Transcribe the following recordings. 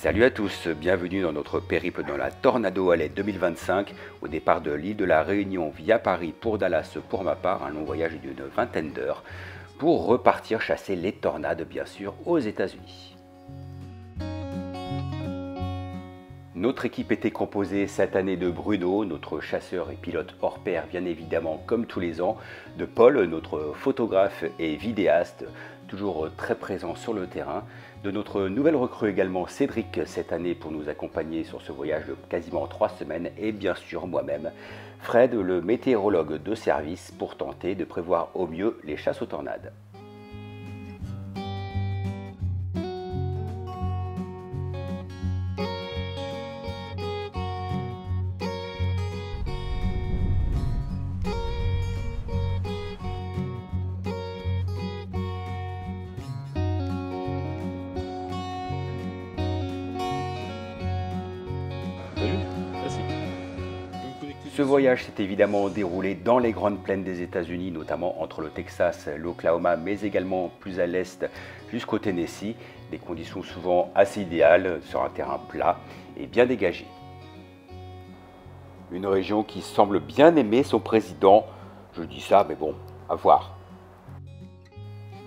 Salut à tous, bienvenue dans notre périple dans la Tornado Alley 2025, au départ de l'île de la Réunion via Paris pour Dallas pour ma part, un long voyage d'une vingtaine d'heures, pour repartir chasser les tornades bien sûr aux États-Unis. Notre équipe était composée cette année de Bruno, notre chasseur et pilote hors pair bien évidemment comme tous les ans, de Paul, notre photographe et vidéaste, toujours très présent sur le terrain, de notre nouvelle recrue également Cédric cette année pour nous accompagner sur ce voyage de quasiment 3 semaines et bien sûr moi-même, Fred le météorologue de service pour tenter de prévoir au mieux les chasses aux tornades. Ce voyage s'est évidemment déroulé dans les grandes plaines des États-Unis, notamment entre le Texas, l'Oklahoma, mais également plus à l'est jusqu'au Tennessee. Des conditions souvent assez idéales sur un terrain plat et bien dégagé. Une région qui semble bien aimer son président. Je dis ça, mais bon, à voir.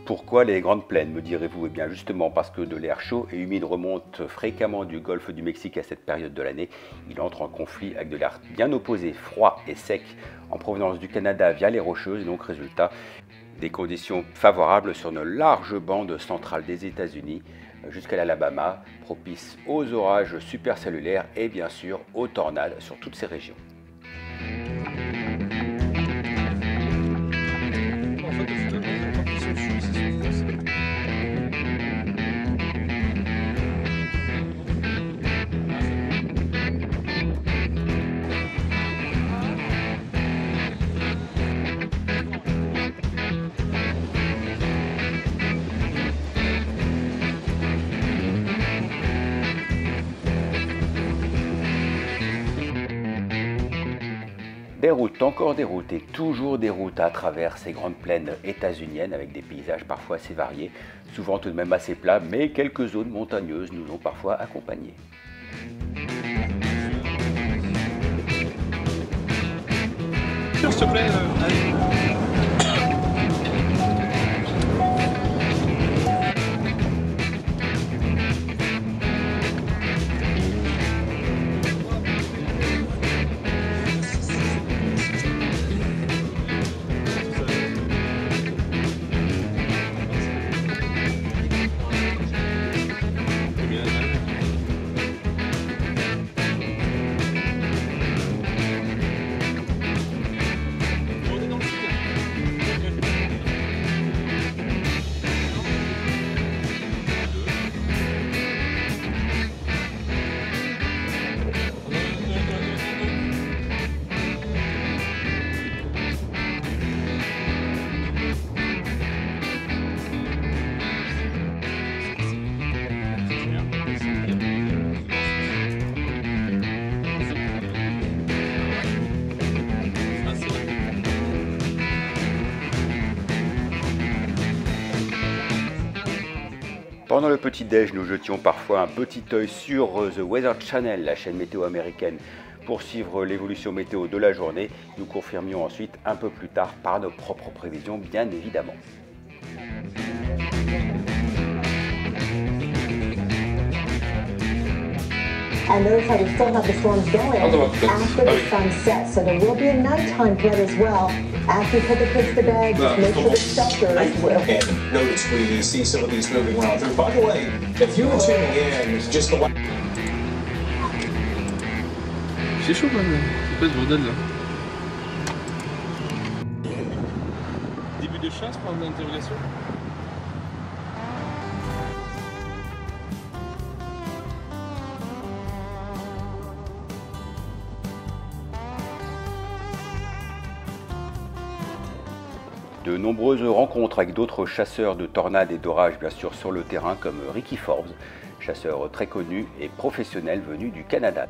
Pourquoi les grandes plaines, me direz-vous? Eh bien justement parce que de l'air chaud et humide remonte fréquemment du golfe du Mexique à cette période de l'année. Il entre en conflit avec de l'air bien opposé, froid et sec, en provenance du Canada via les Rocheuses. Donc résultat, des conditions favorables sur une large bande centrale des États-Unis jusqu'à l'Alabama, propice aux orages supercellulaires et bien sûr aux tornades sur toutes ces régions. Des routes, encore des routes et toujours des routes à travers ces grandes plaines états-uniennes avec des paysages parfois assez variés, souvent tout de même assez plats, mais quelques zones montagneuses nous ont parfois accompagnés. S'il te plaît, Pendant le petit-déj, nous jetions parfois un petit œil sur The Weather Channel, la chaîne météo américaine, pour suivre l'évolution météo de la journée. Nous confirmions ensuite un peu plus tard par nos propres prévisions, bien évidemment. And notice how we still have the storms going after the sun sets. So there will be a nighttime threat as well. After you put the kids to bed, just make sure the shelter is well. And notice we see some of these moving around through. By the way, if you were tuning in, just the way. c'est chaud quand même, c'est pas ce bordel là. Début de chasse, point d'interrogation. De nombreuses rencontres avec d'autres chasseurs de tornades et d'orages bien sûr sur le terrain comme Ricky Forbes, chasseur très connu et professionnel venu du Canada.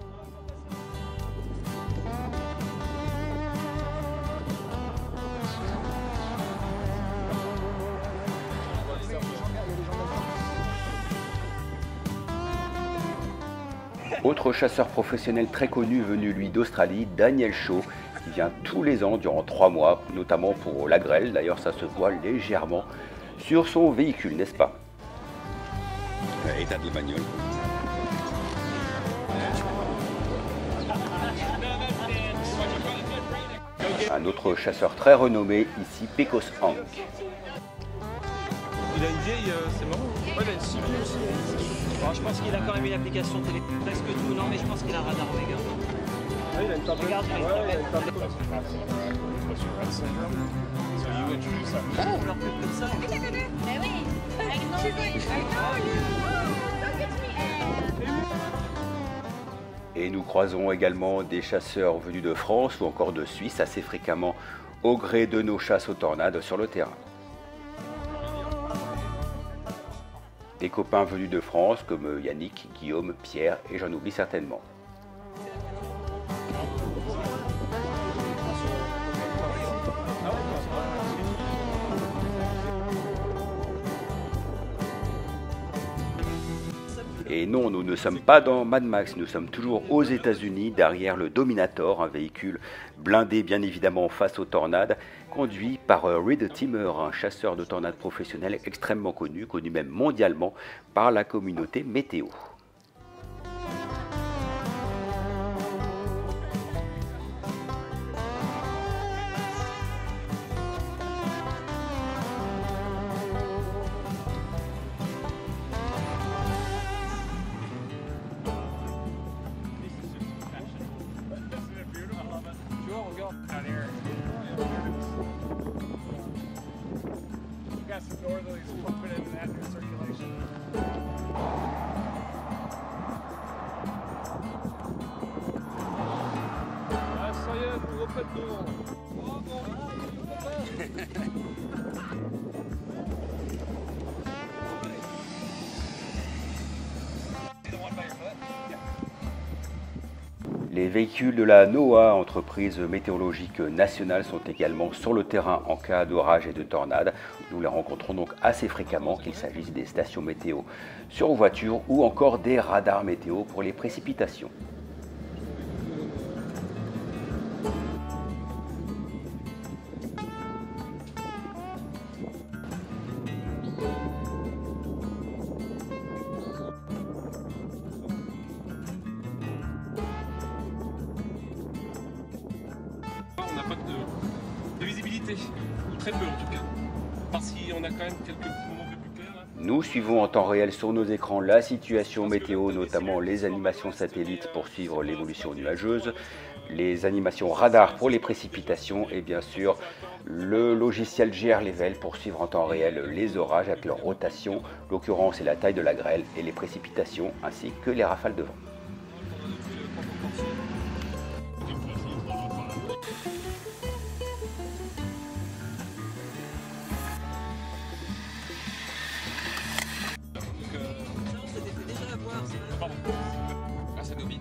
Autre chasseur professionnel très connu venu lui d'Australie, Daniel Shaw, qui vient tous les ans durant 3 mois, notamment pour la grêle. D'ailleurs, ça se voit légèrement sur son véhicule, n'est-ce pas? État de la bagnole. Un autre chasseur très renommé ici, Pecos Hank. Il a une vieille, c'est marrant. Ouais, il a une civile aussi. Alors, je pense qu'il a quand même une application télé, presque tout. Non, mais je pense qu'il a un radar Omega. Ah, il a une tablette. Regarde, Ouais, il a une tablette. Oh, on leur fait comme ça. Et nous croisons également des chasseurs venus de France ou encore de Suisse assez fréquemment au gré de nos chasses aux tornades sur le terrain. Des copains venus de France comme Yannick, Guillaume, Pierre et j'en oublie certainement. Et non, nous ne sommes pas dans Mad Max, nous sommes toujours aux États-Unis, derrière le Dominator, un véhicule blindé bien évidemment face aux tornades, conduit par Reed Timmer, un chasseur de tornades professionnel extrêmement connu même mondialement par la communauté météo. Ah, ça y est, vous refaites devant. Les véhicules de la NOAA, entreprise météorologique nationale, sont également sur le terrain en cas d'orage et de tornade. Nous les rencontrons donc assez fréquemment, qu'il s'agisse des stations météo sur voiture ou encore des radars météo pour les précipitations. On n'a pas de visibilité, ou très peu en tout cas. Parce qu'on a quand même quelques petits moments un peu plus clairs. Nous suivons en temps réel sur nos écrans la situation météo, notamment les animations satellites pour suivre l'évolution nuageuse, les animations radar pour les précipitations et bien sûr le logiciel GR Level pour suivre en temps réel les orages avec leur rotation, l'occurrence et la taille de la grêle et les précipitations ainsi que les rafales de vent. Grâce à nos bits.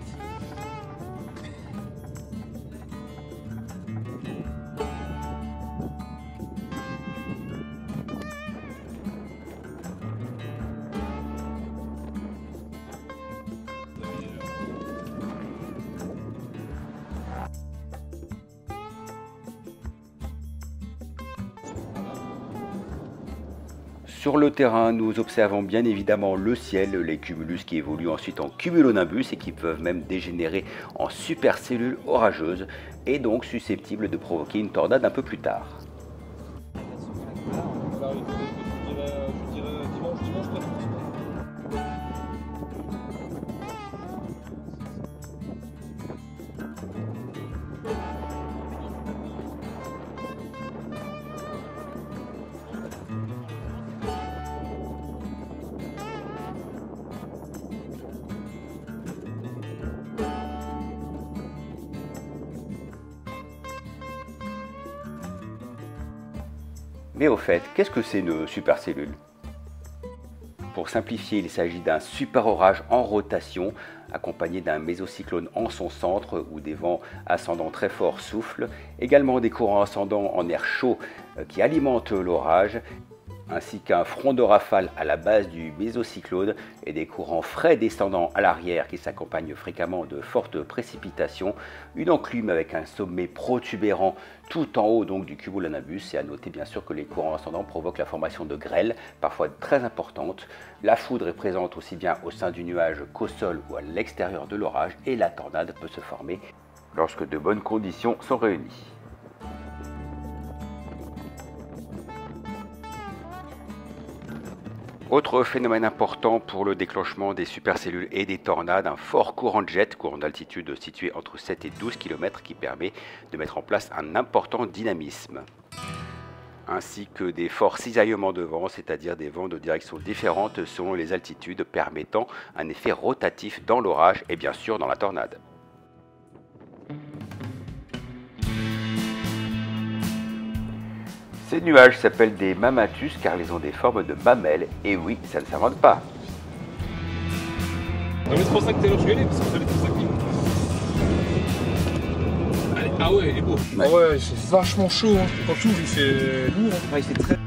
Sur le terrain, nous observons bien évidemment le ciel, les cumulus qui évoluent ensuite en cumulonimbus et qui peuvent même dégénérer en supercellules orageuses et donc susceptibles de provoquer une tornade un peu plus tard. Je dirais dimanche pas. Mais au fait, qu'est-ce que c'est une supercellule? Pour simplifier, il s'agit d'un super orage en rotation, accompagné d'un mésocyclone en son centre où des vents ascendants très forts soufflent, également des courants ascendants en air chaud qui alimentent l'orage, ainsi qu'un front de rafale à la base du mésocyclone et des courants frais descendants à l'arrière qui s'accompagnent fréquemment de fortes précipitations, une enclume avec un sommet protubérant tout en haut donc du cumulonimbus, et à noter bien sûr que les courants ascendants provoquent la formation de grêles, parfois très importantes. La foudre est présente aussi bien au sein du nuage qu'au sol ou à l'extérieur de l'orage, et la tornade peut se former lorsque de bonnes conditions sont réunies. Autre phénomène important pour le déclenchement des supercellules et des tornades, un fort courant de jet, courant d'altitude situé entre 7 et 12 km qui permet de mettre en place un important dynamisme. Ainsi que des forts cisaillements de vent, c'est-à-dire des vents de direction différentes selon les altitudes, permettant un effet rotatif dans l'orage et bien sûr dans la tornade. Ces nuages s'appellent des mammatus car ils ont des formes de mamelles, et oui, ça ne s'invente pas. Non mais c'est pour ça que t'es là, je vais aller, parce que c'est pour ça qu'il... Allez, ah ouais, il est beau. Ah ouais, il fait vachement chaud, hein. Quand tu ouvres, il fait lourd. Hein. Ouais, il fait très...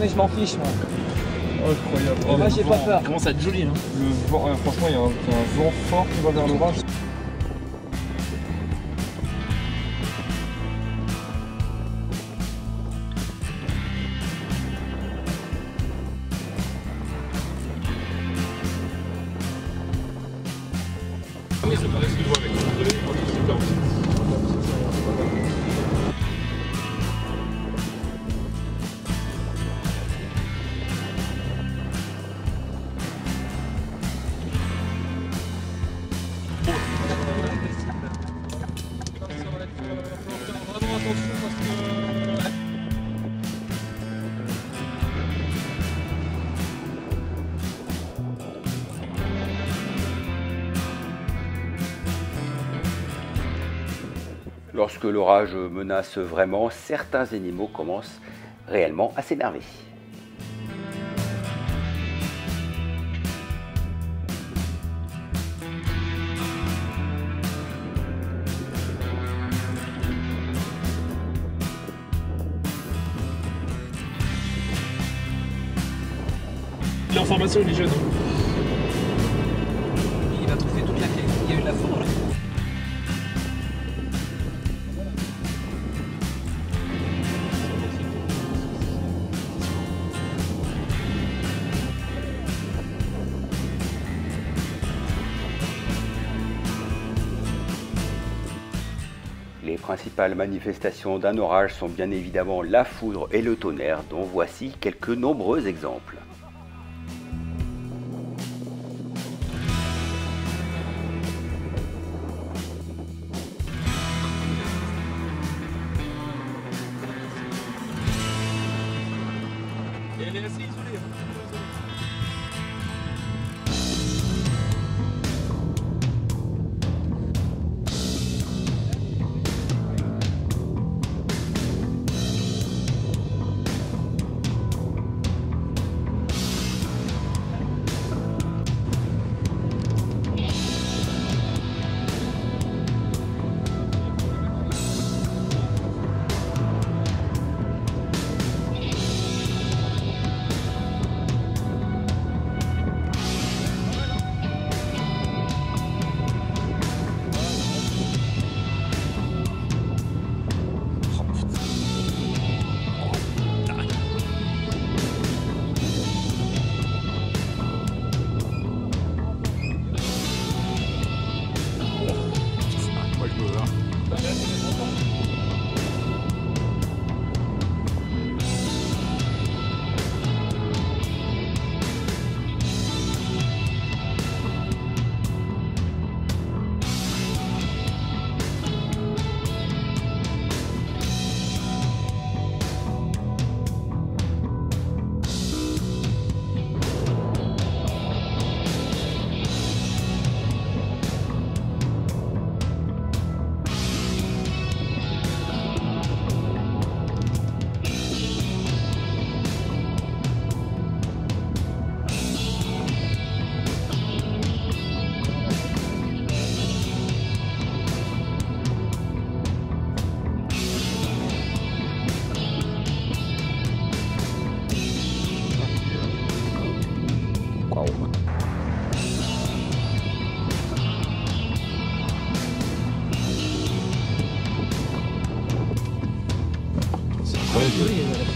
Mais je m'en fiche, moi. Incroyable. Oh, moi j'ai pas peur. Il commence à être joli. Hein. Le vent, franchement, il y a un vent fort qui va vers l'orage. Oui, c'est pareil, ce que je vois avec le Lorsque l'orage menace vraiment, certains animaux commencent réellement à s'énerver. Il est en formation, il est jeune. Il va trouver toute la clé. Il y a eu de la foudre là. Les principales manifestations d'un orage sont bien évidemment la foudre et le tonnerre, dont voici quelques nombreux exemples. Et elle est assez isolée.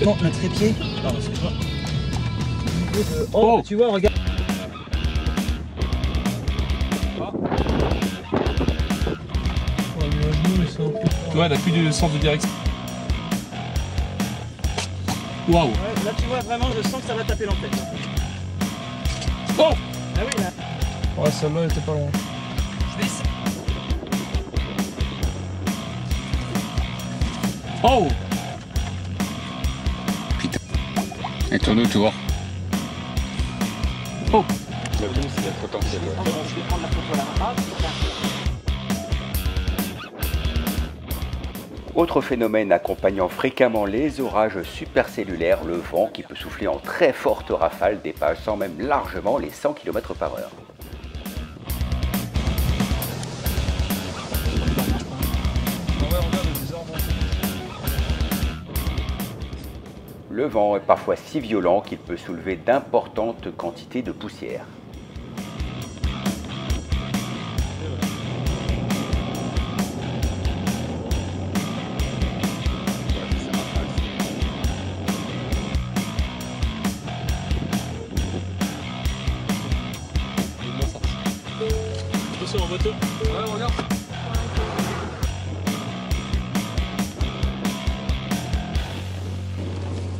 Non, le trépied. Non, excuse-moi. Oh, tu vois, regarde. Tu vois, elle a plus de sens de direction. Waouh! Ouais, là, tu vois, vraiment, je sens que ça va taper l'antenne. Oh! Ah oui, là. Ouais, celle-là était pas loin. Je baisse. Oh! Putain. Et tourne autour. Oh! Le boom, c'est le potentiel. Je vais prendre la photo là. Ah, Autre phénomène accompagnant fréquemment les orages supercellulaires, le vent qui peut souffler en très fortes rafales dépassant même largement les 100 km/h. Le vent est parfois si violent qu'il peut soulever d'importantes quantités de poussière. Attention en moto. Ouais, regarde.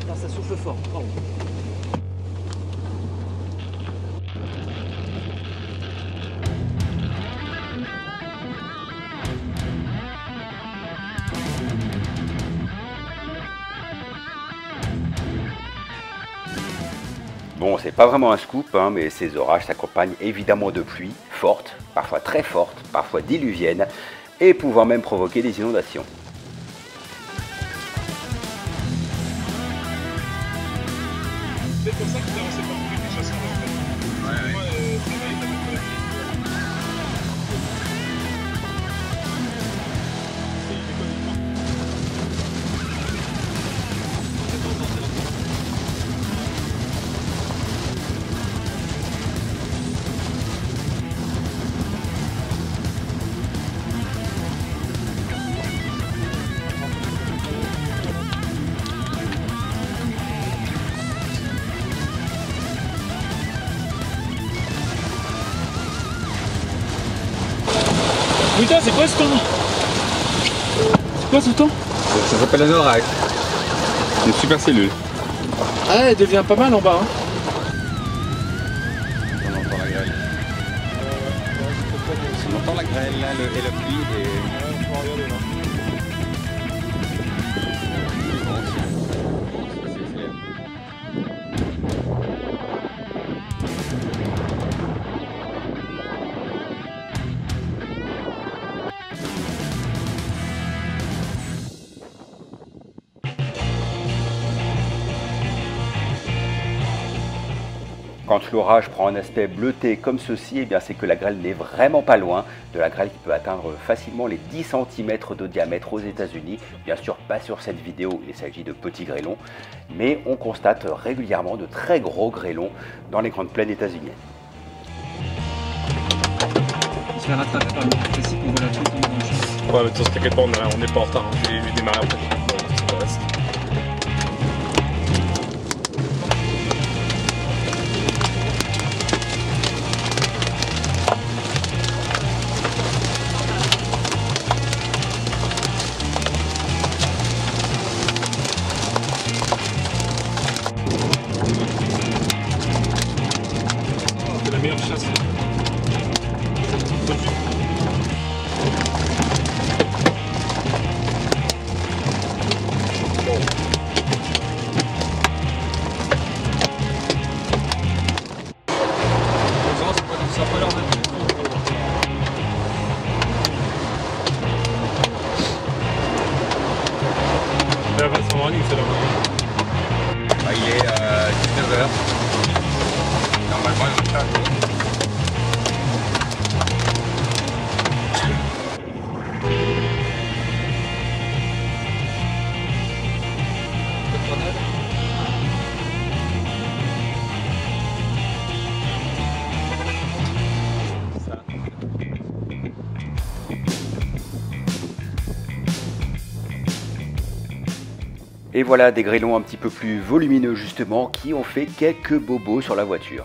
là, ça souffle fort. Pardon. Bon, c'est pas vraiment un scoop, hein, mais ces orages s'accompagnent évidemment de pluies fortes, parfois très fortes, parfois diluviennes, et pouvant même provoquer des inondations. C'est pour ça que tu as lancé pas plus les chasseurs en fait. Ouais, moi, travailler, t'as pas de Putain, c'est quoi ce temps? C'est quoi ce temps? Ça s'appelle un orage. Une super cellule. Ah, elle devient pas mal en bas. Hein. On entend la grêle. On entend la grêle là, et la pluie. Quand l'orage prend un aspect bleuté comme ceci, eh bien c'est que la grêle n'est vraiment pas loin de la grêle qui peut atteindre facilement les 10 cm de diamètre aux États-Unis. Bien sûr, pas sur cette vidéo, il s'agit de petits grêlons, mais on constate régulièrement de très gros grêlons dans les grandes plaines états-uniennes. Je vais rattraper par le classique, on voit la truc. Ouais, mais t'inquiète pas, on n'est pas en retard. Hein. Je vais démarrer après. Ouais, ça reste. C'est la meilleure chasse. La version en ligne, c'est là. Il est 19h. Normalement, il est chargé. Et voilà des grêlons un petit peu plus volumineux justement qui ont fait quelques bobos sur la voiture.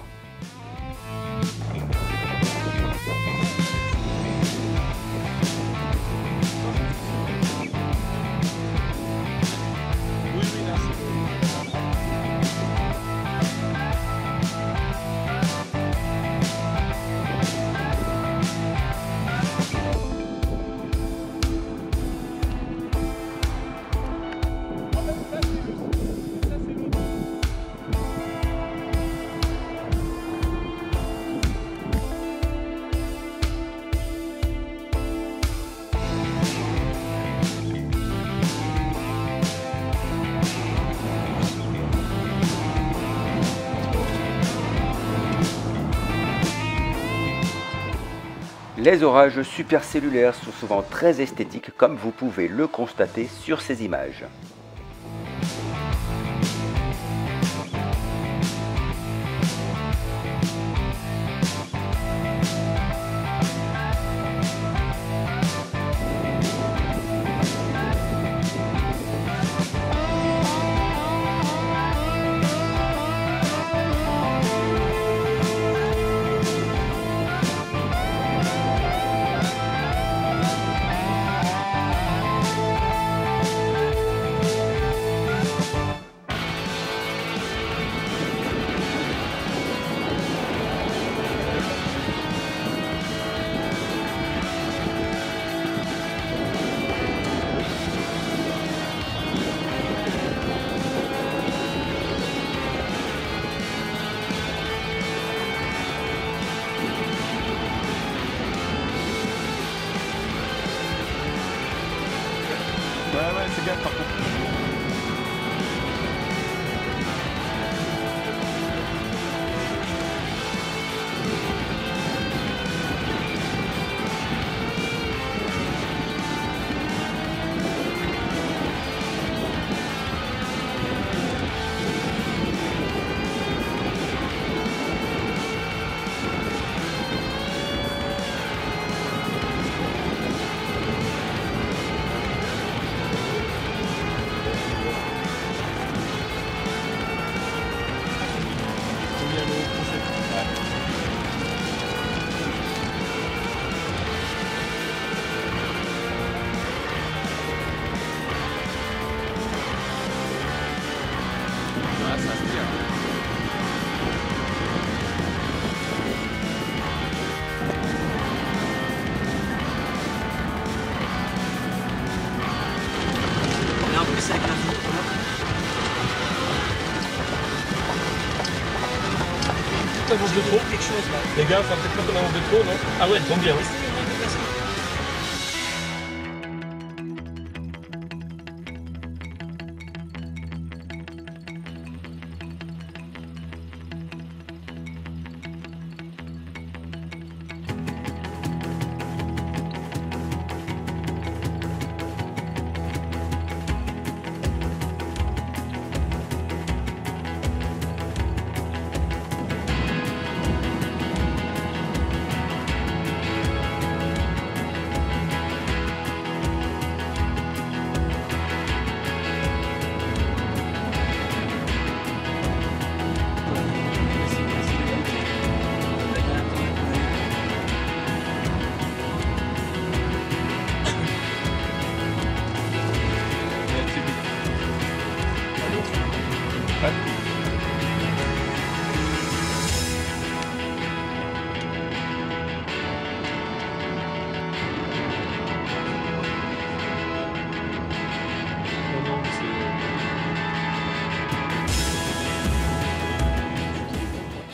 Les orages supercellulaires sont souvent très esthétiques comme vous pouvez le constater sur ces images. Ouais, c'est gaffe par contre. On avance de trop. Quelque chose là. Les gars, faut peut-être pas qu'on avance de trop, non? Ah ouais, tombe bien, oui.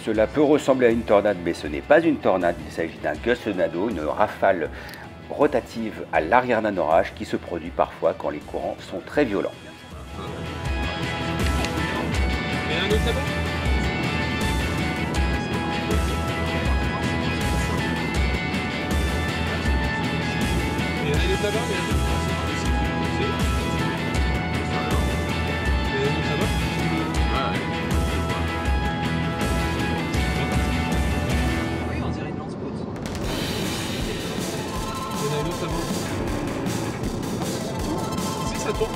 Cela peut ressembler à une tornade, mais ce n'est pas une tornade, il s'agit d'un gust tornado, une rafale rotative à l'arrière d'un orage qui se produit parfois quand les courants sont très violents. Et un autre là-bas? Et un autre là-bas? Si ça tourne.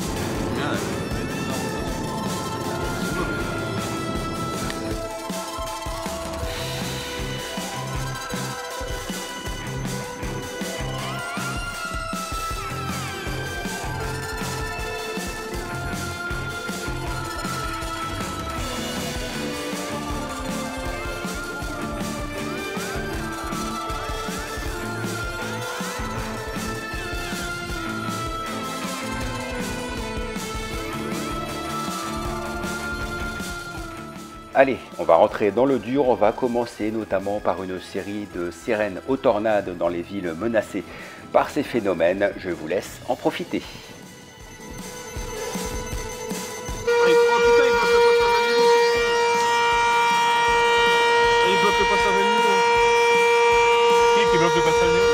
Allez, on va rentrer dans le dur, on va commencer notamment par une série de sirènes aux tornades dans les villes menacées par ces phénomènes. Je vous laisse en profiter. Il bloque le passage à niveau. Qui bloque le passage à niveau?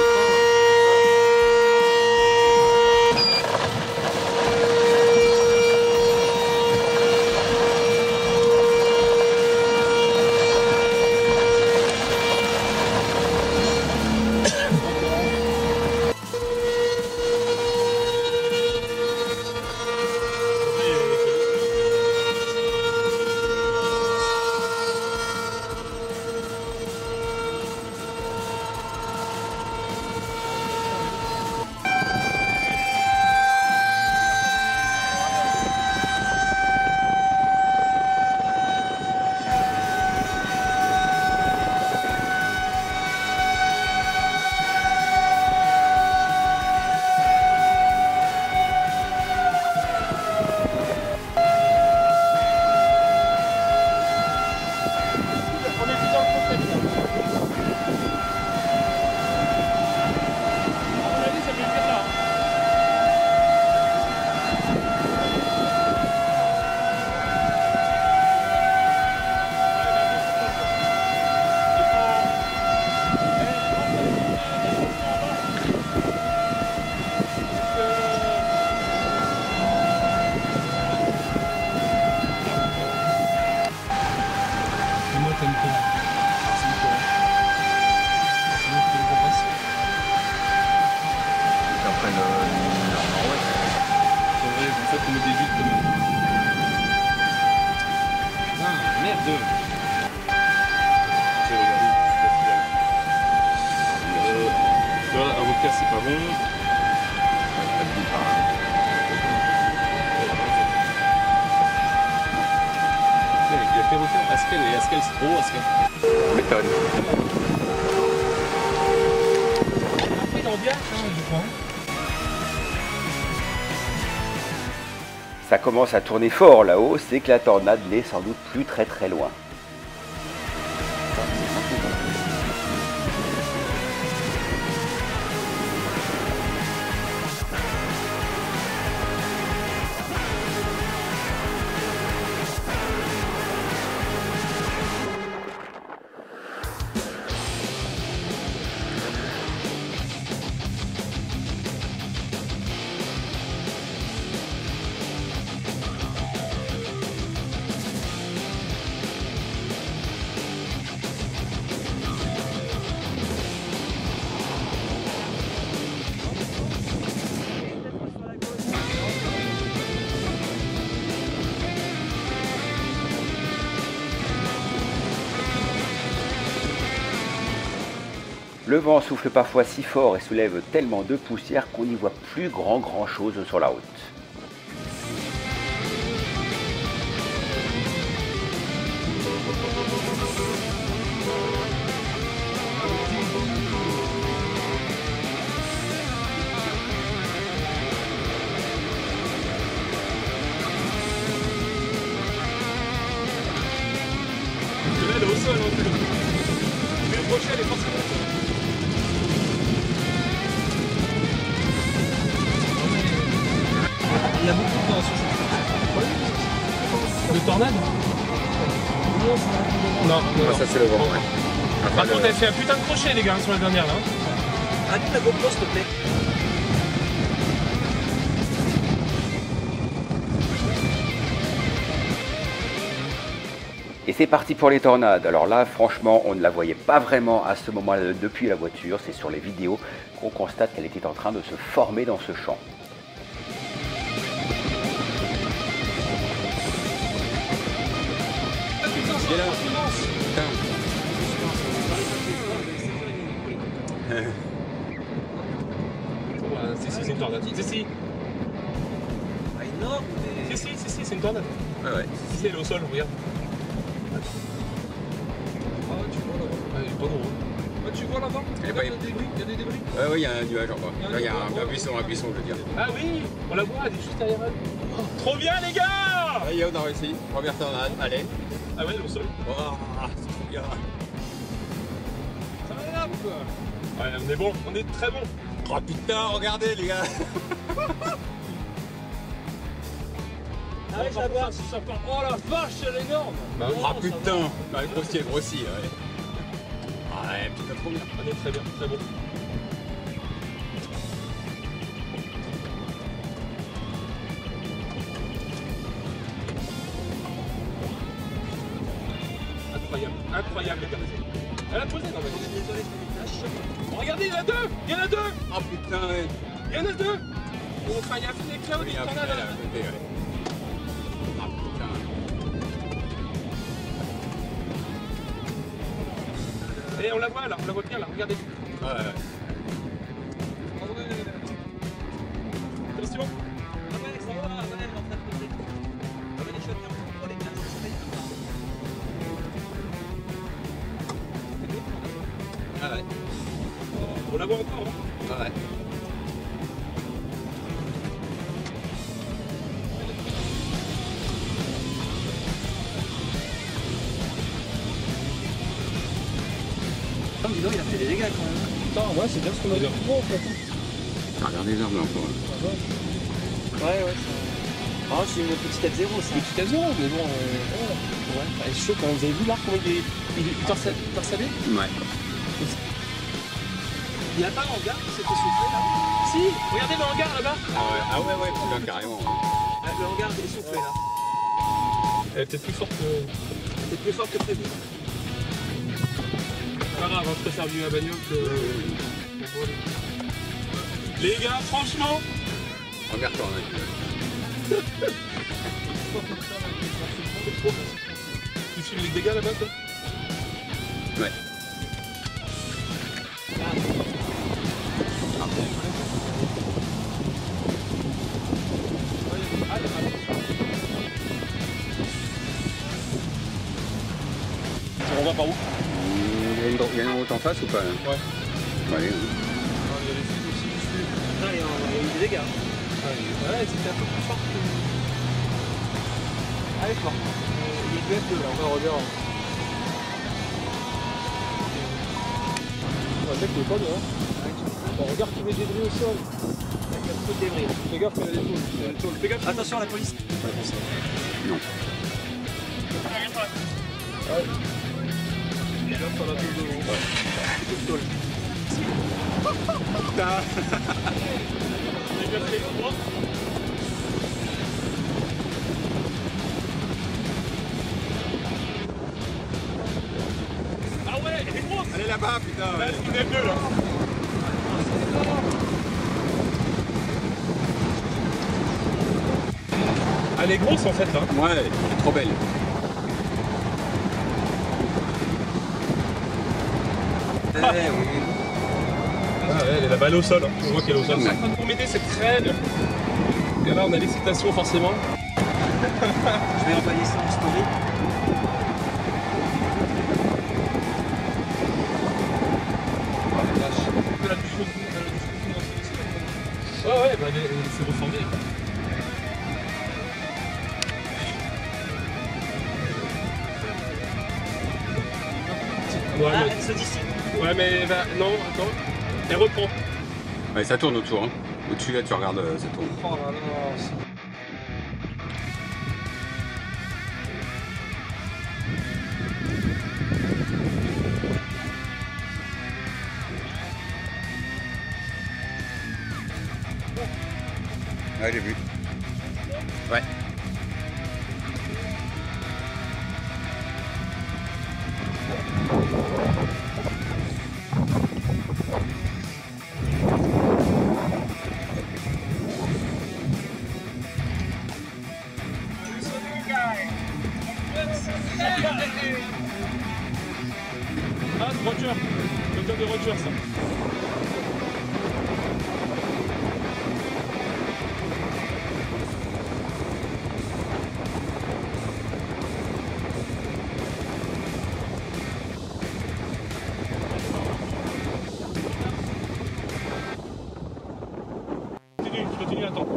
C'est pas bon. Il a fait refaire Askel et Askel c'est trop Askel. Méthode. Après il en vient, je crois. Ça commence à tourner fort là-haut, c'est que la tornade n'est sans doute plus très loin. Le vent souffle parfois si fort et soulève tellement de poussière qu'on n'y voit plus grand chose sur la route. Là, elle est au sol, mais le crochet, elle est forcément au sol. Il y a beaucoup de temps sur cette. De tornade? Non, Ça c'est le vent. Ouais. Par contre, elle fait un putain de crochet, les gars, sur la dernière là. Arrête la GoPro, s'il te plaît. Et c'est parti pour les tornades. Alors là, franchement, on ne la voyait pas vraiment à ce moment-là depuis la voiture. C'est sur les vidéos qu'on constate qu'elle était en train de se former dans ce champ. Il est là. C'est une tornade. Si. Ah, énorme. Si, c'est une tornade. Ouais. Si, elle est au sol, regarde. Ah, tu vois là-bas. Ah, il est pas gros. Ah, tu vois là-bas? Il y a pas- Il y a des débris. Il y a des débris. Ouais, il y a un nuage en bas. Là, il y a un buisson, je veux dire. Ah oui, on la voit, elle est juste derrière elle. Oh, trop bien, les gars! Allez, on a réussi. Première tornade, allez. Ah ouais, elle est au sol. Oh, c'est bien. Ça va là ou quoi? Ouais, on est bon, on est très bon. Oh putain, regardez les gars. Ah ouais, ça va. Ça part. Oh la vache, elle est énorme. Bah, ah putain. Ouais, grossi, ouais. Ah ouais, petit peu trop bien. On est très bien, très bon. Incroyable, incroyable les gars. Elle a posé, non mais on est désolé, oh, regardez, il y en a deux. Il y en a deux. Oh putain, ouais. Il y en a deux. Bon, enfin, il y a un filet de Claude, Il il y a un t'en a filet là. là, à côté, ouais. Ah putain. Et on la voit là, on la voit bien là, regardez. Ouais, ouais. Christian. Ah ouais, ça va, ouais, elle est en train de poser. Ah ouais, les chiottes, oh les gars, ça se fait tout ça. Ah ouais. On la voit encore, hein. Ah ouais. Oh, dis donc, il a fait des dégâts quand même. Putain, ouais, c'est bien ce qu'on a dit en fait. Ah, regardez les arbres là encore. Ouais, ouais, ça... Ah, c'est une petite F0 ça. Petite avion, mais bon. Ouais, elle est chaud quand même. Vous avez vu l'arc comment il est torsadé? Ouais. Il n'y a pas un hangar qui s'était soufflé là? Si, regardez le hangar là-bas. Ah ouais, putain, carrément. Le hangar est soufflé là. Elle est peut-être plus forte que. C'est plus fort que prévu. Pas grave, je préfère du la bagnole que. Les gars, franchement. Regarde-toi, mec. Tu filmes les dégâts là-bas toi? Ouais. On va par où? Il y a une route en face ou pas? Ouais. Allez. Il y a les fils aussi qui suivent. Là, il y a eu des dégâts. Ouais, c'était un peu plus fort que. Allez, fort. Il y a du F2 là, on va regarder. Le mec il est pas bien. Bon, regarde tous les débris au sol. Il y a beaucoup de débris. Fais gaffe, il y a des tôles. Fais gaffe. Attention à la police. Non. Ouais. Fais gaffe à la tôle devant. J'ai bien fait le droit. Ah ouais, elle est grosse. Allez là-bas, putain. Là, c'est une F2 là. Elle est grosse en fait là. Ouais, elle est trop belle. Ah ouais, elle est la balle au sol. On voit qu'elle est au sol. Ouais. Pour m'aider cette crème. Et là, on a l'excitation forcément. Je vais envoyer ça en story. Elle a du chaud. Ouais, bah elle s'est reformée. Ouais, Ah, mais... elle se dissipe. Ouais, mais bah, non, attends. Elle reprend. Ouais, ça tourne autour. Hein. Au-dessus, là, tu regardes, ça tourne. Oh là là. Ouais, j'ai vu. Ouais. Ah, c'est voiture. Moteur de voiture, ça. Continue, attends.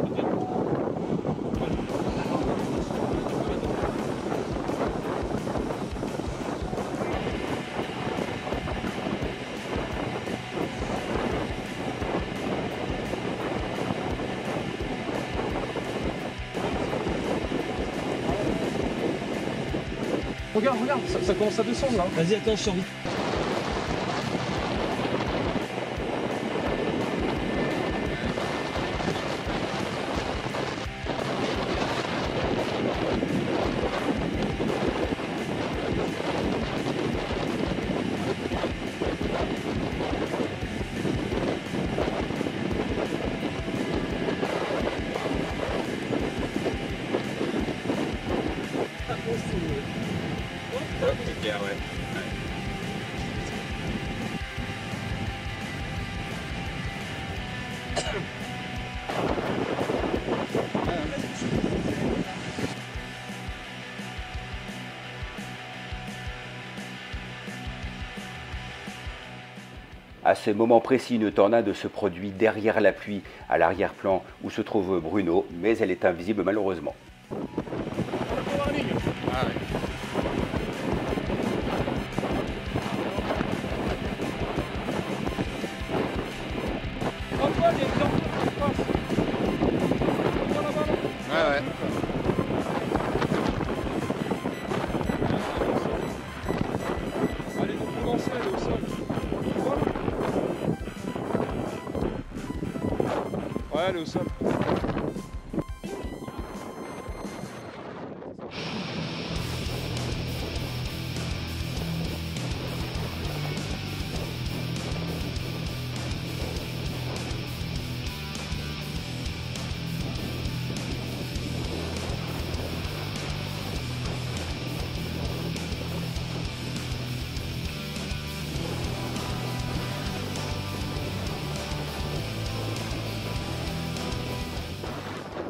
Regarde, ça commence à descendre là. Vas-y, attends, je survis. À ce moment précis, une tornade se produit derrière la pluie, à l'arrière-plan où se trouve Bruno, mais elle est invisible malheureusement. Ouais, elle est au sol.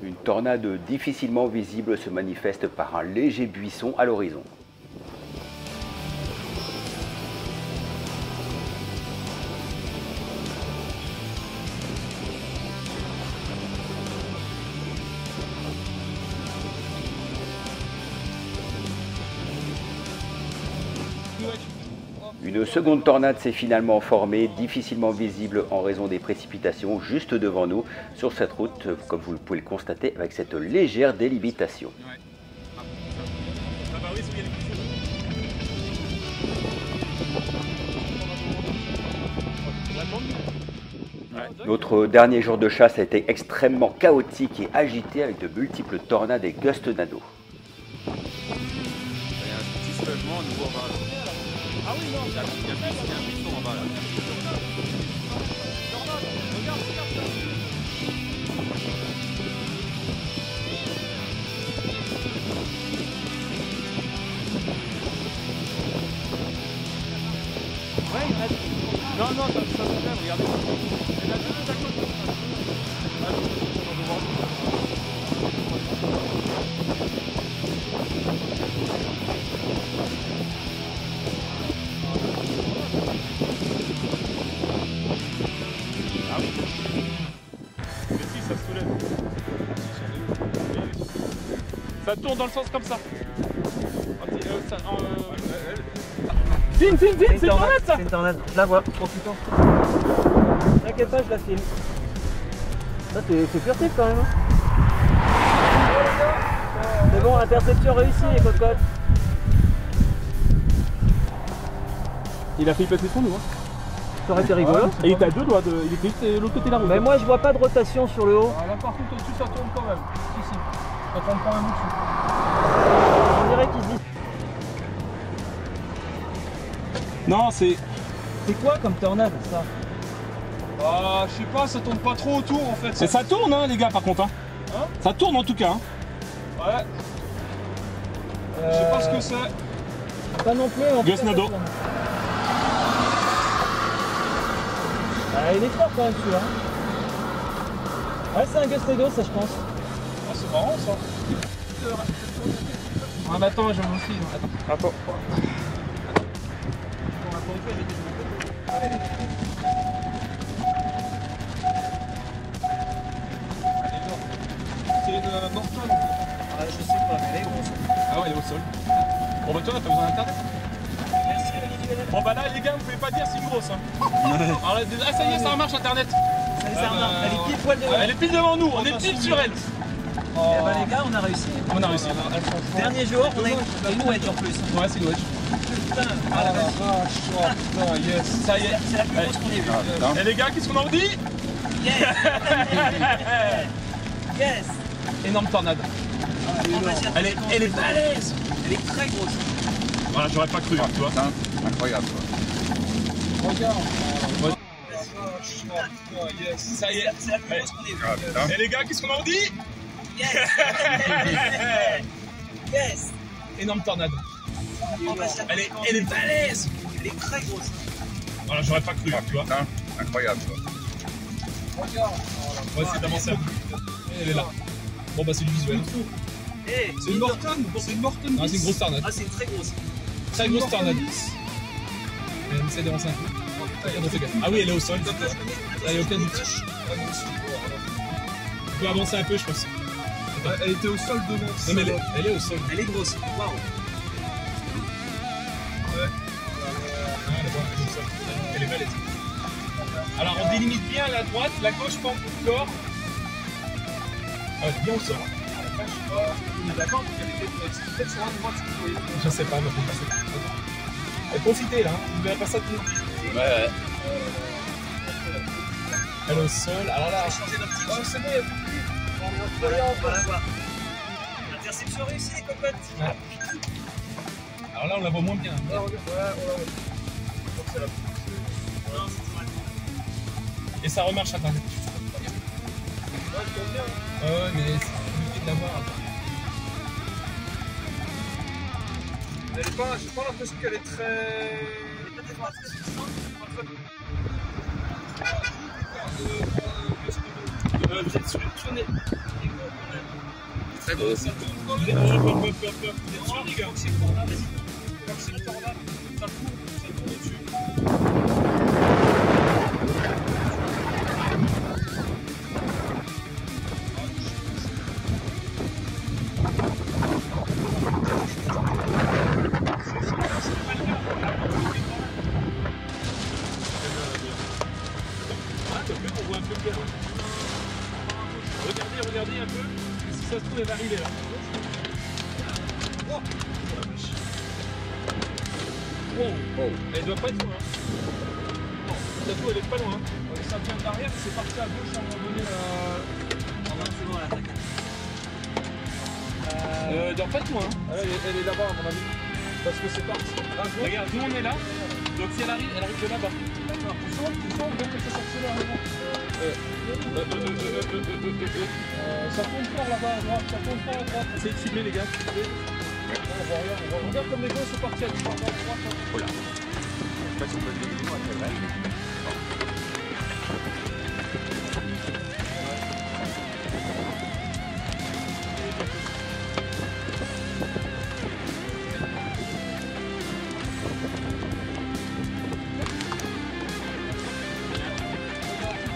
Une tornade difficilement visible se manifeste par un léger buisson à l'horizon. Une seconde tornade s'est finalement formée, difficilement visible en raison des précipitations juste devant nous sur cette route, comme vous pouvez le constater avec cette légère délimitation. Notre dernier jour de chasse a été extrêmement chaotique et agité avec de multiples tornades et gustnado. Il y a un petit soulèvement au niveau en bas là. Ah oui, non, Il y a un buisson en bas là. regarde. Non, ça se lève, regardez. Il y en a deux à côté. Ah oui. Mais si, ça se soulève. Ça tourne dans le sens comme ça. Filme, c'est une tornade ça. C'est une tornade, je la vois, profitant. T'inquiète pas, je la filme. Ça c'est furtif quand même. C'est bon, interception réussie les cocottes. Il a fait passer son nous. Ça aurait été rigolo. Et il était à deux doigts, il était juste de l'autre côté de la route. Mais moi je vois pas de rotation sur le haut. Là par contre au-dessus ça tourne quand même. Si. Ça tourne quand même au-dessus. On dirait qu'il se dit. Non, c'est quoi comme tornade ça? Ah, je sais pas, ça tourne pas trop autour en fait. Ça tourne hein les gars par contre hein. Ça tourne en tout cas hein. Ouais. Je sais pas ce que c'est. Pas non plus. Gustnado. Il est fort quand même celui-là. Ouais, c'est un Gustnado ça je pense. Ah, c'est marrant ça. Ah bah attends, j'aime aussi. Attends. C'est une Norton. Ah, je sais pas, mais elle est au sol. Ah ouais, elle est au sol. Bon bah toi, t'as besoin d'internet. Merci Olivier. Bon bah là les gars, vous pouvez pas dire c'est une grosse hein. Alors là, ah ça y est, ça marche internet. Ça marche. Elle est pile poil devant. Elle est pile devant nous, on est pile sur elle. Eh ben les gars, on a réussi. On a réussi. Dernier jour, on a une wedge en plus. Ouais, c'est une wedge. Putain, ah la vache. Putain, yes. Ça y est. C'est la plus grosse qu'on ait vue. Et les gars, qu'est-ce qu'on en dit? Yes. Yes. Énorme tornade. Elle est balèze. Elle est très grosse. Voilà, j'aurais pas cru, tu vois. Incroyable. Regarde. Yes. Ça y est. C'est la plus grosse qu'on ait vue. Et les gars, qu'est-ce qu'on en dit? Yes. Yes. Énorme tornade. Elle est balèze. Elle est très grosse. Voilà, j'aurais pas cru, tu vois. Incroyable. Ouais, c'est d'avancer un peu. Elle est là. Bon, bah, c'est du visuel. Hey, C'est une Morton. C'est une Morton. Ah, c'est une grosse tornade. Ah, c'est une très grosse. Très grosse tornade. Elle essaie d'avancer un peu. Ah oui, elle est au sol. Là, il n'y a aucun doute. On peut avancer un peu, je pense. Elle était au sol devant. Non, mais elle est au sol. Elle est grosse. Waouh. Elle est balèze. Alors on délimite bien la droite, la gauche pas encore. Ah, elle est bien au sol. On est d'accord qu'elle était peut-être sur la droite. Je sais pas, mais faut passer. Et profitez là, vous verrez pas ça tout le monde. Ouais. Elle est au sol, alors là. On va changer d'optique. Oh, c'est bon, il y a plus de pluie. On va la voir. Interception réussie, les cocottes. Ouais. Alors là, on la voit moins bien. Et ça remarche à Internet. Ouais, mais c'est compliqué de la voir. Elle est pas, j'ai pas l'impression qu'elle est très. Vous êtes sur les. Très beau. Vous êtes sûr, les gars? C'est le tornade, vas-y. C'est le tornade. Ça tourne dessus. Regardez un peu, si ça se trouve elle va arriver là. Oh, la vache. Wow. Elle doit pas être loin. Non, ça se trouve elle est pas loin. Ça vient d'arrière, c'est parti à gauche à un moment donné. C'est bon, elle attaque. Elle doit pas être loin. Elle est là-bas, à mon avis. Parce que c'est parti. Regarde, nous on est là. Donc si elle arrive de là-bas. D'accord, tu sens, même que ça s'accélère. Ça tourne fort là-bas à droite, ça tourne fort à droite. Essayez de cibler les gars. On voit rien, on regarde comme les gars sont partis à droite. Oh là. Je sais pas si on peut le dire, c'est vrai.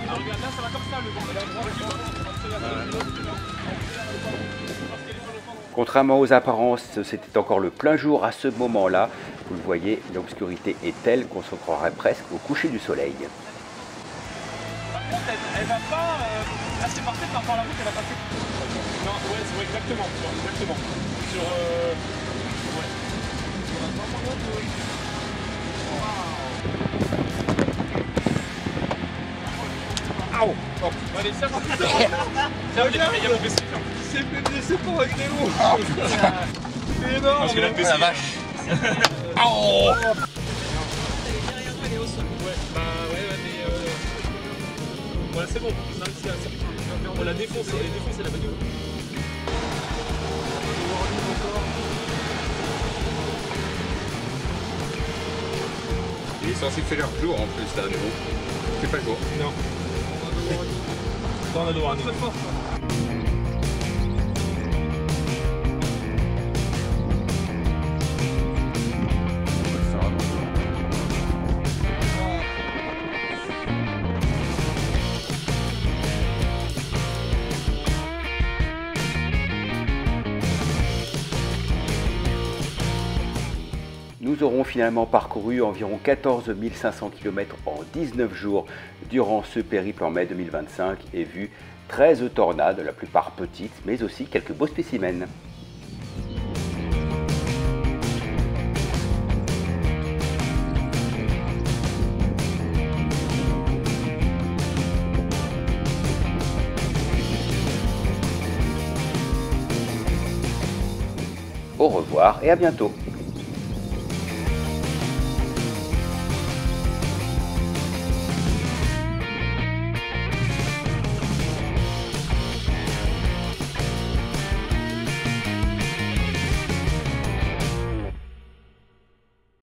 Ah, regarde, là ça va comme ça le vent. Contrairement aux apparences, c'était encore le plein jour à ce moment-là. Vous le voyez, l'obscurité est telle qu'on se croirait presque au coucher du soleil. Par contre, elle va pas. Là c'est parfait par rapport à la route, elle va passer. Non, ouais, c'est vrai, exactement. Sur. Ouais. Waouh! Oh. Allez, ça va. Ça il y a mon PC. C'est fait blesser par un grélo. C'est énorme. Parce que la PC. La vache. Oh! Derrière nous, elle est au sol. Ouais, bah ouais, mais. Voilà, c'est bon. On la défonce, elle est défoncée la bagnole. Il est censé faire jour en plus là, nous. C'est pas jour. Non. Tornado Rani. Très fort. Nous aurons finalement parcouru environ 14 500 km en 19 jours durant ce périple en mai 2025 et vu 13 tornades, la plupart petites, mais aussi quelques beaux spécimens. Au revoir et à bientôt.